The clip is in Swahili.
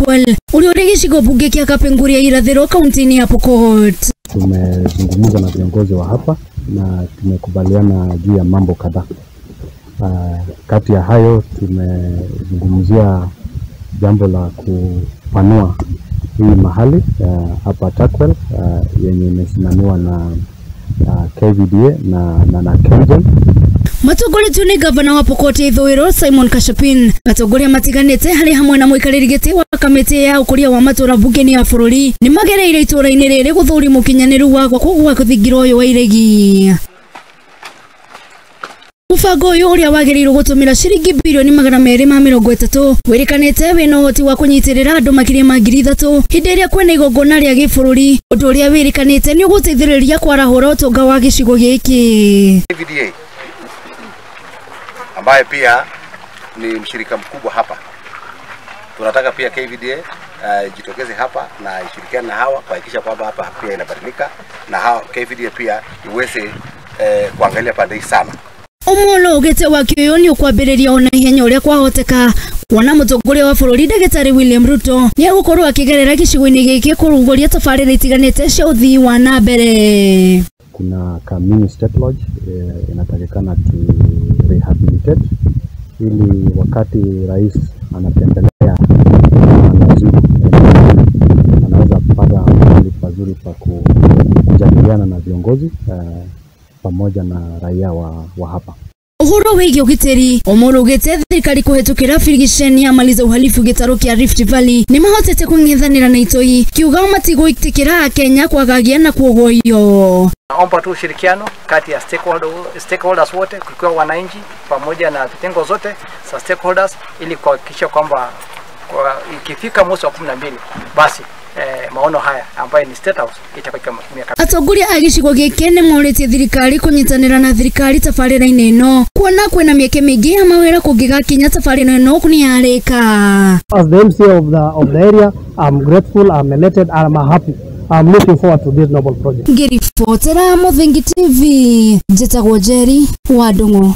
Takwel uri gicigo bunge kia Kapenguria irathiro kaunti ya Pokot. Tumezungumza na viongozi wa hapa na tumekubaliana juu ya mambo kadhaa. Kati ya hayo tumezungumzia jambo la kupanua hii mahali hapa Takwel yenye imesimamiwa na KVDA na KenGen. Matogori tuni gavana wa Pokot Ithũĩro Simon Kashapin atogoria matiganite hari hamwe na muikariri giti wa kamiti ya ukuria wa matura bunge ya bururi ni magereire itura-ini riri guthuri mukinyaniru wa gwa kuthingiro uyu wa iregi. Mubango uyu uria wagirirwo gutumira ciringi bilioni 230 wirikanite wina uhoti wa kunyitirira andu makiria ma 3,000 hindi iria kwena igongona ria gibururi undu uria wirikanite ni uguteithiriria kwarahura utonga wa gicigo giki. KVDA ambaye pia ni mshirika mkubwa hapa, tunataka pia KVDA jitokeze hapa na ishirikiane na hawa kuhakikisha kwamba hapa pia inabadilika na hawa KVDA pia iweze kuangalia pande sana. Omolo ugete wa kioyoni ukwambiriria ona ihenya uria kwahoteka kuona mutongoria wa bururi Ndagĩtarĩ William Ruto ni gukorwo akigerera gicigo-ini giki kurunguria tabarĩra itiganite cia uthii wa na mbere. Kuna mini state lodge inatakikana tu rehabilitate ili wakati rais anatembelea anaweza kupata mahali pazuri pa kujadiliana na viongozi pamoja na raia wa hapa. Uhuru wigi ugiteri Omolo ugete thirikari kuhetukira firigisheni ya maliza uhalifu gitaro kia Rift Valley ni mahotete kung'ethanira na itoi kiuga matigo itikira Kenya kwagagia na kuogoyo. Naomba tu ushirikiano kati ya stakeholders wote kukiwa wananchi pamoja na vitengo zote za stakeholders ili kuhakikisha kwamba ikifika mwezi wa 12 basi maono haya ambayo ni state house itakuwa miaka. Atongoria a gicigo giki ni morete thirikari kunyitanira na thirikari tabarĩra-inĩ ĩno kuona kwina mieke mingi ya mawira kungigakinya tabarĩra ĩno kuniarika. As the MC of the area, I'm grateful, I'm elated, I'm happy. I'm looking forward to this noble project. Ngiribotera Muthingi TV, njitagwo Jerry wa Ndung'u.